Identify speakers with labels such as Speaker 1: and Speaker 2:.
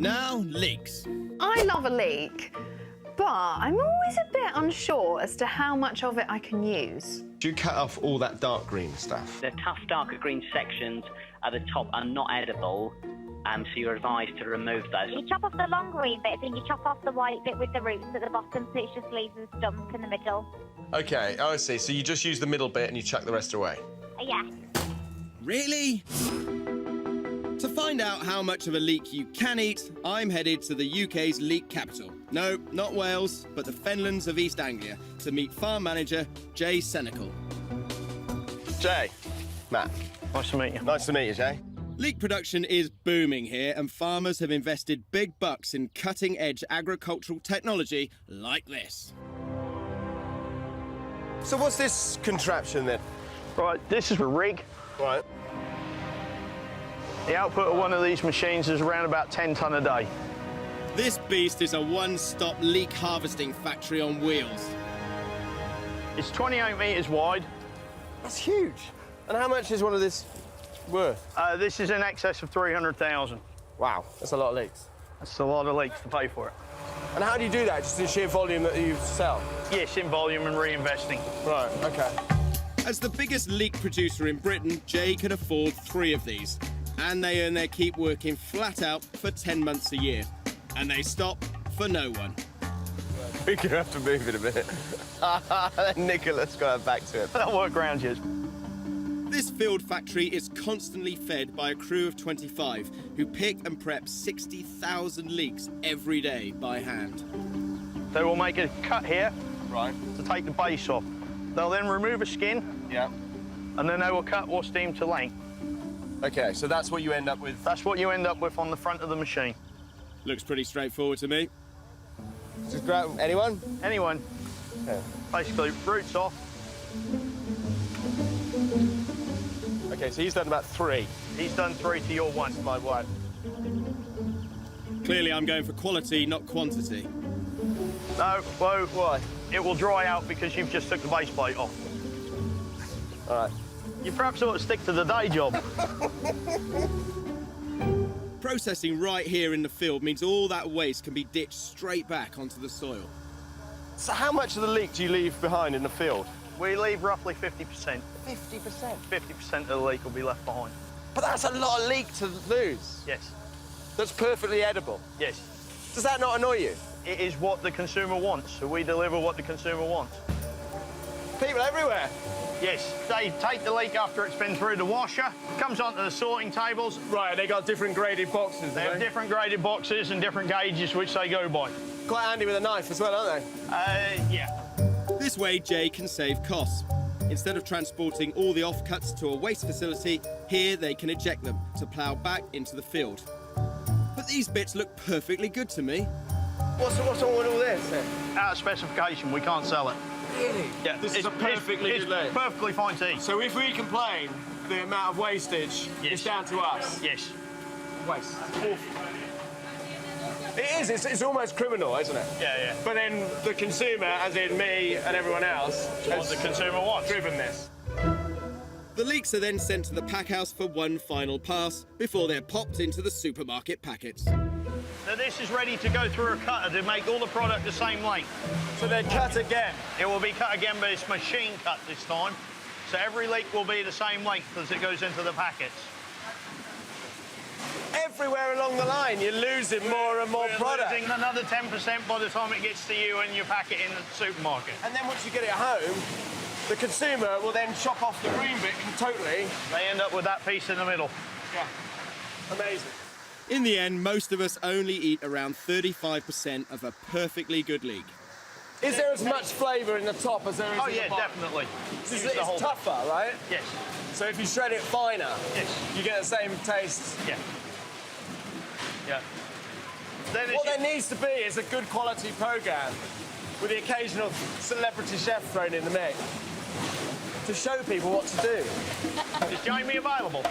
Speaker 1: Now, leeks.
Speaker 2: I love a leek, but I'm always a bit unsure as to how much of it I can use.
Speaker 3: Do you cut off all that dark green stuff?
Speaker 4: The tough, darker green sections at the top are not edible, so you're advised to remove those.
Speaker 5: You chop off the long green bits and you chop off the white bit with the roots at the bottom, so it's just leaves a stump in the middle.
Speaker 3: OK, I see. So you just use the middle bit and you chuck the rest away?
Speaker 5: Yeah.
Speaker 1: Really? To find out how much of a leek you can eat, I'm headed to the UK's leek capital. No, not Wales, but the fenlands of East Anglia, to meet farm manager Jay Senecal.
Speaker 3: Jay. Matt.
Speaker 6: Nice to meet you.
Speaker 3: Nice to meet you, Jay.
Speaker 1: Leek production is booming here, and farmers have invested big bucks in cutting-edge agricultural technology like this.
Speaker 3: So what's this contraption then?
Speaker 6: Right, this is a rig.
Speaker 3: Right.
Speaker 6: The output of one of these machines is around about 10 tonne a day.
Speaker 1: This beast is a one-stop leek harvesting factory on wheels.
Speaker 6: It's 28 metres wide.
Speaker 3: That's huge. And how much is one of this worth?
Speaker 6: This is in excess of 300,000.
Speaker 3: Wow, that's a lot of leeks.
Speaker 6: That's a lot of leeks to pay for it.
Speaker 3: And how do you do that? Just in sheer volume that you sell?
Speaker 6: Yes, in volume and reinvesting.
Speaker 3: Right, OK.
Speaker 1: As the biggest leek producer in Britain, Jay can afford 3 of these. And they earn their keep working flat out for 10 months a year. And they stop for no one.
Speaker 3: We're going to have to move in a minute. Nicholas got back to it.
Speaker 6: That'll work around you.
Speaker 1: This field factory is constantly fed by a crew of 25 who pick and prep 60,000 leeks every day by hand.
Speaker 6: They will make a cut here
Speaker 3: Right.
Speaker 6: to take the base off. They'll then remove a skin.
Speaker 3: Yeah.
Speaker 6: And then they will cut or steam to length.
Speaker 3: OK, so that's what you end up with?
Speaker 6: That's what you end up with on the front of the machine.
Speaker 1: Looks pretty straightforward to me.
Speaker 3: Just grab anyone?
Speaker 6: Anyone.
Speaker 3: Yeah.
Speaker 6: Basically, roots off.
Speaker 3: OK, so he's done about 3.
Speaker 6: He's done 3 to your 1.
Speaker 3: My wife.
Speaker 1: Clearly I'm going for quality, not quantity.
Speaker 6: No, well,
Speaker 3: Why?
Speaker 6: it will dry out because you've just took the base plate off.
Speaker 3: All right.
Speaker 6: You perhaps ought to stick to the day job.
Speaker 1: Processing right here in the field means all that waste can be ditched straight back onto the soil.
Speaker 3: So how much of the leek do you leave behind in the field?
Speaker 6: We leave roughly 50%.
Speaker 3: 50%?
Speaker 6: 50% of the leek will be left behind.
Speaker 3: But that's a lot of leek to lose.
Speaker 6: Yes.
Speaker 3: That's perfectly edible.
Speaker 6: Yes.
Speaker 3: Does that not annoy you?
Speaker 6: It is what the consumer wants, so we deliver what the consumer wants.
Speaker 3: People everywhere.
Speaker 6: Yes, they take the leek after it's been through the washer, comes onto the sorting tables.
Speaker 3: Right, they got different graded boxes,
Speaker 6: They have different graded boxes and different gauges which they go by.
Speaker 3: Quite handy with a knife as well, aren't they?
Speaker 6: Yeah.
Speaker 1: This way, Jay can save costs. Instead of transporting all the offcuts to a waste facility, here they can eject them to plough back into the field. But these bits look perfectly good to me.
Speaker 3: What's wrong with all this then?
Speaker 6: Out of specification, we can't sell it.
Speaker 3: Really?
Speaker 6: Yeah,
Speaker 3: This is a perfectly good leek.
Speaker 6: It's perfectly fine to eat.
Speaker 3: So if we complain, the amount of wastage is down to us?
Speaker 6: Yes.
Speaker 3: Waste. It is. It's almost criminal, isn't it?
Speaker 6: Yeah, yeah.
Speaker 3: But then the consumer, as in me and everyone else,
Speaker 6: What the consumer wants.
Speaker 3: driven this.
Speaker 1: The leeks are then sent to the packhouse for one final pass before they're popped into the supermarket packets.
Speaker 6: So this is ready to go through a cutter to make all the product the same length.
Speaker 3: So then cut again.
Speaker 6: It will be cut again, but it's machine cut this time. So every leek will be the same length as it goes into the packets.
Speaker 3: Everywhere along the line, you're losing more and more product.
Speaker 6: Losing another 10% by the time it gets to you and you pack it in the supermarket.
Speaker 3: And then once you get it home, the consumer will then chop off the green bit totally.
Speaker 6: They end up with that piece in the middle.
Speaker 3: Yeah. Amazing.
Speaker 1: In the end, most of us only eat around 35% of a perfectly good leek.
Speaker 3: Is there as much flavour in the top as there is
Speaker 6: Oh,
Speaker 3: in
Speaker 6: yeah,
Speaker 3: the bottom?
Speaker 6: definitely.
Speaker 3: It's,
Speaker 6: Use the whole-
Speaker 3: tougher, right?
Speaker 6: Yes.
Speaker 3: So if you shred it finer,
Speaker 6: Yes.
Speaker 3: you get the same taste.
Speaker 6: Yeah. Yeah. Then
Speaker 3: What there needs to be is a good quality programme with the occasional celebrity chef thrown in the mix to show people what to do.
Speaker 6: Is Jamie available?